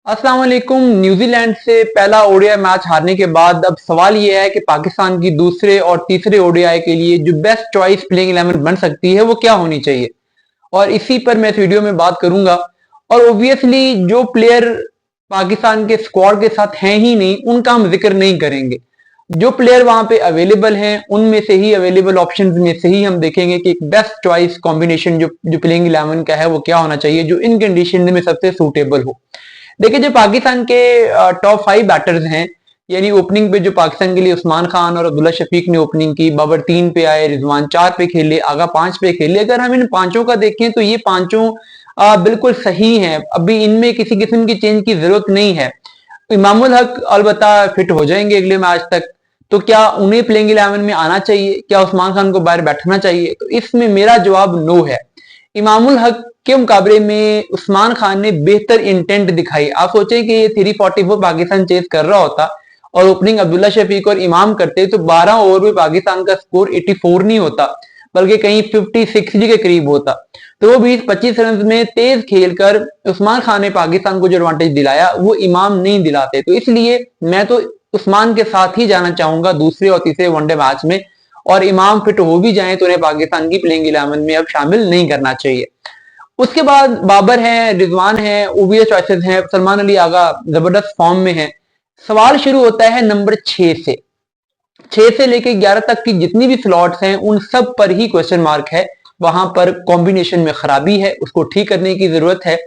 अस्सलाम वालेकुम। न्यूजीलैंड से पहला ओडीआई मैच हारने के बाद अब सवाल यह है कि पाकिस्तान की दूसरे और तीसरे ओडीआई के लिए जो बेस्ट चॉइस प्लेइंग 11 बन सकती है वो क्या होनी चाहिए, और इसी पर मैं इस वीडियो में बात करूंगा। और ओब्वियसली जो प्लेयर पाकिस्तान के स्क्वाड के साथ हैं ही नहीं उनका हम जिक्र नहीं करेंगे। जो प्लेयर वहां पे अवेलेबल हैं उनमें से ही, अवेलेबल ऑप्शंस में से ही हम देखेंगे कि एक बेस्ट चॉइस कॉम्बिनेशन जो प्लेइंग 11 का है वो क्या होना चाहिए जो इन कंडीशन में सबसे सूटेबल हो। देखिए, जो पाकिस्तान के टॉप 5 बैटर्स हैं, यानी ओपनिंग पे जो पाकिस्तान के लिए उस्मान खान और अब्दुल्ला शफीक ने ओपनिंग की, बाबर 3 पे आए, रिजवान 4 पे खेले, आगा 5 पे खेले। अगर हम इन पांचों का देखें तो ये पांचों बिल्कुल सही हैं, अभी इनमें किसी किस्म की चेंज की जरूरत नहीं है। इमामुल हक अलबत्ता फिट हो जाएंगे अगले मैच तक, तो क्या उन्हें प्लेइंग 11 में आना चाहिए? क्या उस्मान खान को बाहर बैठना चाहिए? तो इसमें मेरा जवाब नो है। इमामुल हक के मुकाबले में उस्मान खान ने बेहतर इंटेंट दिखाई। आप सोचें कि ये 344 पाकिस्तान चेस कर रहा होता और ओपनिंग अब्दुल्ला शफीक और इमाम करते तो 12 ओवर में पाकिस्तान का स्कोर 84 नहीं होता बल्कि कहीं 50-60 के करीब होता। तो वो 20-25 रन में तेज खेलकर उस्मान खान ने पाकिस्तान को जो एडवांटेज दिलाया वो इमाम नहीं दिलाते। तो इसलिए मैं तो उस्मान के साथ ही जाना चाहूंगा दूसरे और तीसरे वनडे मैच में, और इमाम फिट हो भी जाए तो उन्हें पाकिस्तान की प्लेइंग 11 में अब शामिल नहीं करना चाहिए। उसके बाद बाबर है, रिजवान है, ओबीएस चॉइसेस हैं, सलमान अली आगा जबरदस्त फॉर्म में है। सवाल शुरू होता है नंबर 6 से। 6 से लेके 11 तक की जितनी भी स्लॉट्स हैं उन सब पर ही क्वेश्चन मार्क है। वहां पर कॉम्बिनेशन में खराबी है, उसको ठीक करने की जरूरत है।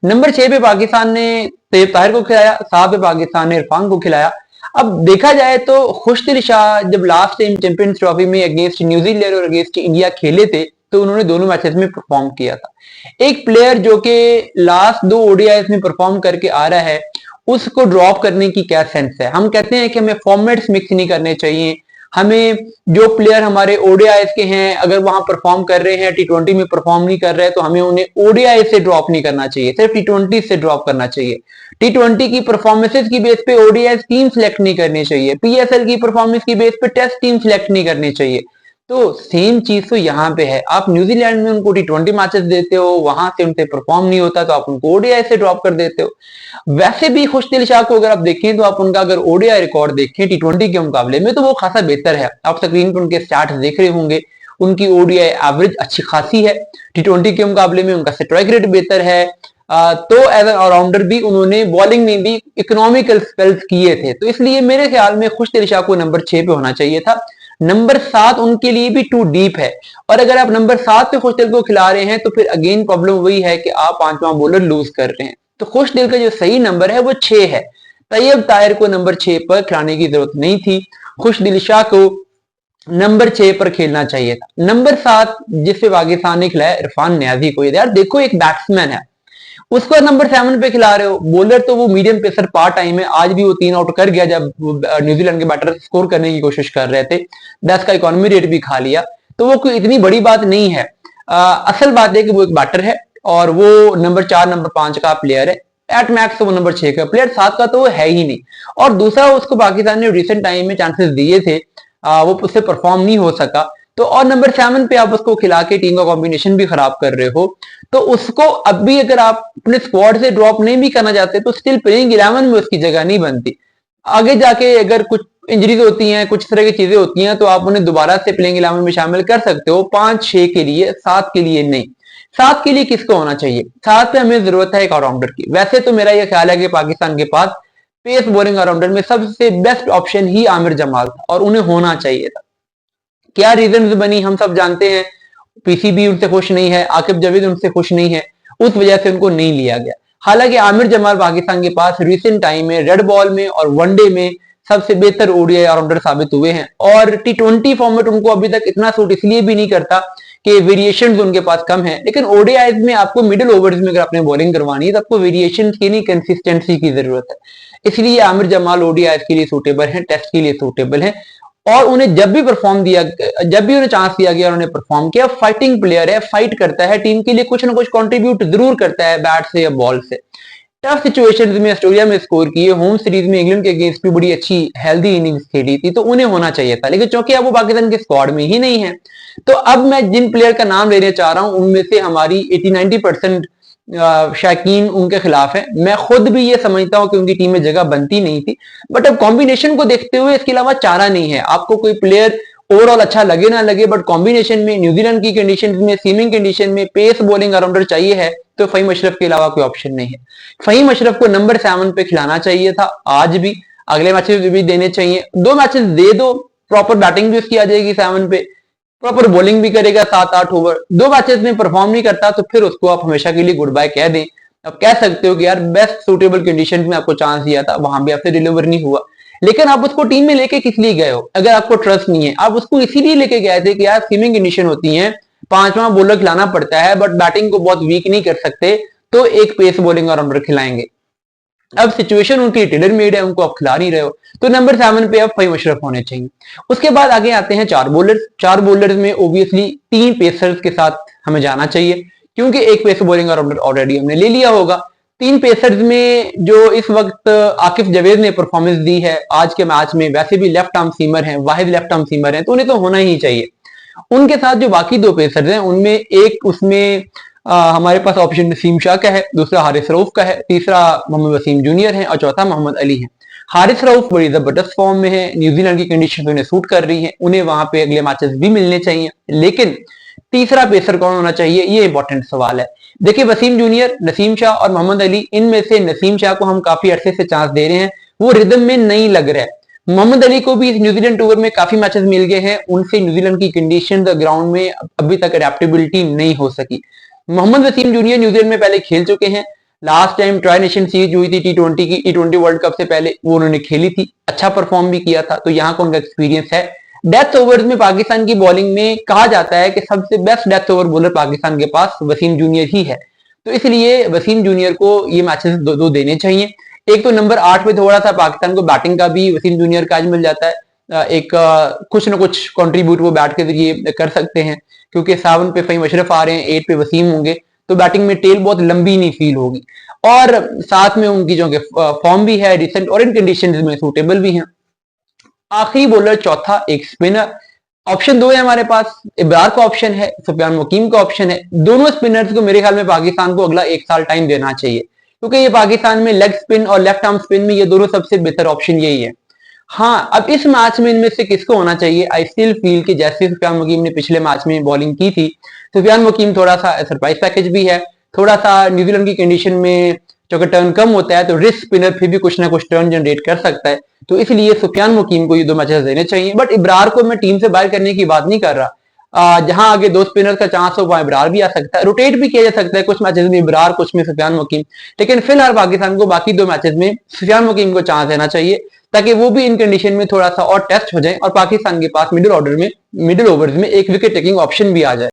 नंबर 6 पे पाकिस्तान ने तैयब ताहिर को खिलाया, 7 पे पाकिस्तान ने इरफान को खिलाया। अब देखा जाए तो खुशदिल शाह जब लास्ट टाइम चैंपियंस ट्रॉफी में अगेंस्ट न्यूजीलैंड और अगेंस्ट इंडिया खेले थे तो उन्होंने दोनों मैचेस में परफॉर्म किया था। एक प्लेयर जो कि लास्ट 2 ओडीआई में परफॉर्म करके आ रहा है उसको ड्रॉप करने की क्या सेंस है? हम कहते हैं कि हमें फॉर्मेट्स मिक्स नहीं करने चाहिए। हमें जो प्लेयर हमारे ओडीआई के हैं अगर वहां परफॉर्म कर रहे हैं, टी20 में परफॉर्म नहीं कर रहे तो हमें उन्हें ओडीआई से ड्रॉप नहीं करना चाहिए, सिर्फ टी20 से ड्रॉप करना चाहिए। टी20 की परफॉर्मेंसेस की बेस पे ओडीआई टीम सिलेक्ट नहीं करनी चाहिए, पीएसएल की परफॉर्मेंस की बेस पे टेस्ट टीम सिलेक्ट नहीं करनी चाहिए। तो सेम चीज तो यहाँ पे है। आप न्यूजीलैंड में उनको टी20 मैचेस देते हो, वहां से उनसे परफॉर्म नहीं होता तो आप उनको ओडीआई से ड्रॉप कर देते हो। वैसे भी खुशदिल शाह को अगर आप देखें तो आप उनका अगर ओडीआई रिकॉर्ड देखें टी20 के मुकाबले में तो वो खासा बेहतर है। आप स्क्रीन पर उनके स्टैट्स देख रहे होंगे, उनकी ओडीआई एवरेज अच्छी खासी है, टी20 के मुकाबले में उनका स्ट्राइक रेट बेहतर है। तो एज एन ऑलराउंडर भी उन्होंने बॉलिंग में भी इकोनॉमिकल स्पेल्स किए थे। तो इसलिए मेरे ख्याल में खुशदिल शाह को नंबर 6 पे होना चाहिए था। नंबर 7 उनके लिए भी टू डीप है, और अगर आप नंबर 7 पे खुशदिल को खिला रहे हैं तो फिर अगेन प्रॉब्लम वही है कि आप 5वां बॉलर लूज कर रहे हैं। तो खुशदिल का जो सही नंबर है वो 6 है। तैयब ताहिर को नंबर 6 पर खिलाने की जरूरत नहीं थी, खुशदिल शाह को नंबर 6 पर खेलना चाहिए था। नंबर 7 जिससे पाकिस्तान ने खिलाया इरफान न्याजी को। यार देखो, एक बैट्समैन है उसको नंबर 7 पे खिला रहे हो। बॉलर तो वो मीडियम पेसर पार्ट टाइम है, आज भी वो 3 आउट कर गया जब न्यूजीलैंड के बैटर स्कोर करने की कोशिश कर रहे थे, 10 का इकोनॉमी रेट भी खा लिया। तो वो कोई इतनी बड़ी बात नहीं है। असल बात है कि वो एक बैटर है और वो नंबर 4 नंबर 5 का प्लेयर है। एट मैक्स तो वो नंबर 6 का प्लेयर, 7 का तो वो है ही नहीं। और दूसरा, उसको पाकिस्तान ने रिसेंट टाइम में चांसेस दिए थे, वो उससे परफॉर्म नहीं हो सका। तो और नंबर 7 पे आप उसको खिला के टीम का कॉम्बिनेशन भी खराब कर रहे हो। तो उसको अब भी अगर आप अपने स्क्वाड से ड्रॉप नहीं भी करना चाहते तो स्टिल प्लेइंग 11 में उसकी जगह नहीं बनती। आगे जाके अगर कुछ इंजरीज होती हैं, कुछ तरह की चीजें होती हैं तो आप उन्हें दोबारा से प्लेइंग 11 में शामिल कर सकते हो, 5-6 के लिए, 7 के लिए नहीं। 7 के लिए किसको होना चाहिए? 7 पे हमें जरूरत है एक ऑलराउंडर की। वैसे तो मेरा यह ख्याल है कि पाकिस्तान के पास पेस बॉलिंग ऑलराउंडर में सबसे बेस्ट ऑप्शन ही आमिर जमाल था और उन्हें होना चाहिए था। क्या रीजन बनी हम सब जानते हैं। पीसीबी उनसे खुश नहीं है, आकिब जावेद उनसे खुश नहीं है, उस वजह से उनको नहीं लिया गया। हालांकि आमिर जमाल पाकिस्तान के पास रिसेंट टाइम में रेड बॉल में और वनडे में सबसे बेहतर ओडीआई ऑलराउंडर साबित हुए हैं, और टी20 फॉर्मेट उनको अभी तक इतना सूट इसलिए भी नहीं करता कि वेरिएशंस उनके पास कम है। लेकिन ओडीआई में आपको मिडिल ओवर्स में अगर आपने बॉलिंग करवानी है तो आपको वेरिएशन की नहीं, कंसिस्टेंसी की जरूरत है। इसलिए आमिर जमाल ओडीआई के लिए सूटेबल है, टेस्ट के लिए सूटेबल है। और उन्हें जब भी उन्हें चांस दिया गया उन्होंने परफॉर्म किया। फाइटिंग प्लेयर है, फाइट करता है, टीम के लिए कुछ ना कुछ कंट्रीब्यूट जरूर करता है बैट से या बॉल से। टफ सिचुएशंस में ऑस्ट्रेलिया में स्कोर किए, होम सीरीज में इंग्लैंड के अगेंस्ट भी बड़ी अच्छी हेल्दी इनिंग्स खेली थी, तो उन्हें होना चाहिए था। लेकिन चूंकि अब वो पाकिस्तान के स्क्वाड में ही नहीं है तो अब मैं जिन प्लेयर का नाम लेने चाह रहा हूं उनमें से हमारी 80-90% शाकीन उनके खिलाफ है। मैं खुद भी ये समझता हूं कि उनकी टीम में जगह बनती नहीं थी, बट अब कॉम्बिनेशन को देखते हुए इसके अलावा चारा नहीं है। आपको कोई प्लेयर ओवरऑल अच्छा लगे ना लगे, बट कॉम्बिनेशन में न्यूजीलैंड की कंडीशन में, सीमिंग कंडीशन में पेस बॉलिंग ऑलराउंडर चाहिए है, तो फहीम अशरफ के अलावा कोई ऑप्शन नहीं है। फहीम अशरफ को नंबर 7 पे खिलाना चाहिए था आज भी, अगले मैचेस भी देने चाहिए। 2 मैचेस दे दो, प्रॉपर बैटिंग भी उसकी आ जाएगी 7 पे, प्रॉपर बॉलिंग भी करेगा 7-8 ओवर। 2 मैचेस में परफॉर्म नहीं करता तो फिर उसको आप हमेशा के लिए गुड बाय कह दें। अब कह सकते हो कि यार बेस्ट सूटेबल कंडीशन में आपको चांस दिया था, वहां भी आपसे डिलीवर नहीं हुआ, लेकिन आप उसको टीम में लेके किस लिए गए हो? अगर आपको ट्रस्ट नहीं है, आप उसको इसीलिए लेके गए थे कि यार स्विमिंग कंडीशन होती है, 5वां बॉलर खिलाना पड़ता है, बट बैटिंग को बहुत वीक नहीं कर सकते, तो एक पेस बॉलिंग ऑलराउंडर खिलाएंगे। अब सिचुएशन उनकी टेलर मेड है, उनको आप खिला नहीं रहे हो, तो नंबर 7 पे अब फहीम अशरफ होने चाहिए। उसके बाद आगे आते हैं 4 बॉलर्स। 4 बॉलर्स में ओबियसली 3 पेसर्स के साथ हमें जाना चाहिए, क्योंकि एक पेस बॉलिंग ऑलरेडी हमने ले लिया होगा। 3 पेसर्स में जो इस वक्त आकिफ जवेद ने परफॉर्मेंस दी है आज के मैच में, वैसे भी लेफ्ट आर्म सीमर हैं, वाहिद लेफ्ट आर्म सीमर हैं, तो उन्हें तो होना ही चाहिए। उनके साथ जो बाकी 2 पेसर्स हैं, उनमें एक उसमें हमारे पास ऑप्शन नसीम शाह का है, दूसरा हारिस रऊफ का है, तीसरा मोहम्मद वसीम जूनियर है और चौथा मोहम्मद अली है। हारिस रऊफ बड़ी जबरदस्त फॉर्म में है, न्यूजीलैंड की कंडीशन उन्हें सूट कर रही है, उन्हें वहां पे अगले मैचेस भी मिलने चाहिए, लेकिन तीसरा पेसर कौन होना चाहिए, ये इंपॉर्टेंट सवाल है। देखिए वसीम जूनियर, नसीम शाह और मोहम्मद अली, इनमें से नसीम शाह को हम काफी अरसे से चांस दे रहे हैं, वो रिदम में नहीं लग रहा है। मोहम्मद अली को भी इस न्यूजीलैंड टूर में काफी मैचेस मिल गए हैं, उनसे न्यूजीलैंड की कंडीशन ग्राउंड में अभी तक अडेप्टेबिलिटी नहीं हो सकी। मोहम्मद वसीम जूनियर न्यूजीलैंड में पहले खेल चुके हैं, last time tri nation series हुई थी T20 की, T20 वर्ल्ड कप से पहले वो उन्होंने खेली थी, अच्छा परफॉर्म भी किया था, तो यहाँ का उनका एक्सपीरियंस है। डेथ ओवर्स में पाकिस्तान की बॉलिंग में कहा जाता है कि सबसे best death over bowler Pakistan के पास वसीम जूनियर ही है, तो इसलिए वसीम जूनियर को ये मैचेस 2-2 देने चाहिए। एक तो नंबर 8 पे थोड़ा सा पाकिस्तान को बैटिंग का भी वसीम जूनियर का आज मिल जाता है, एक कुछ ना कुछ कंट्रीब्यूट वो बैट के जरिए कर सकते हैं, क्योंकि 7 पे फहीम अशरफ आ रहे हैं, 8 पे वसीम होंगे, तो बैटिंग में टेल बहुत लंबी नहीं फील होगी, और साथ में उनकी जो फॉर्म भी है रिसेंट और इन कंडीशंस में सूटेबल भी है। आखिरी बॉलर चौथा एक स्पिनर, ऑप्शन 2 है हमारे पास, इब्रार का ऑप्शन है, सुफियान मुकीम का ऑप्शन है। दोनों स्पिनर्स को मेरे ख्याल में पाकिस्तान को अगला 1 साल टाइम देना चाहिए, क्योंकि ये पाकिस्तान में लेग स्पिन और लेफ्ट आर्म स्पिन में ये दोनों सबसे बेहतर ऑप्शन यही है। हाँ, अब इस मैच में इनमें से किसको होना चाहिए? आई स्टिल फील कि जैसे सुफियान मुकीम ने पिछले मैच में बॉलिंग की थी, सुफियान मुकीम थोड़ा सा सरप्राइज पैकेज भी है, थोड़ा सा न्यूजीलैंड की कंडीशन में जो टर्न कम होता है, तो रिस्क स्पिनर फिर भी कुछ ना कुछ टर्न जनरेट कर सकता है, तो इसलिए सुफियान मुकीम को ये 2 मैचेस देने चाहिए। बट इब्रार को मैं टीम से बाहर करने की बात नहीं कर रहा, जहां आगे 2 स्पिनर का चांस हो वहां इब्रार भी आ सकता है, रोटेट भी किया जा सकता है, कुछ मैचेस में इब्रार, कुछ में सुफियान मुकीम, लेकिन फिलहाल पाकिस्तान को बाकी 2 मैचेस में सुफियान मुकीम को चांस देना चाहिए, ताकि वो भी इन कंडीशन में थोड़ा सा और टेस्ट हो जाए और पाकिस्तान के पास मिडिल ओवर्स में एक विकेट टेकिंग ऑप्शन भी आ जाए।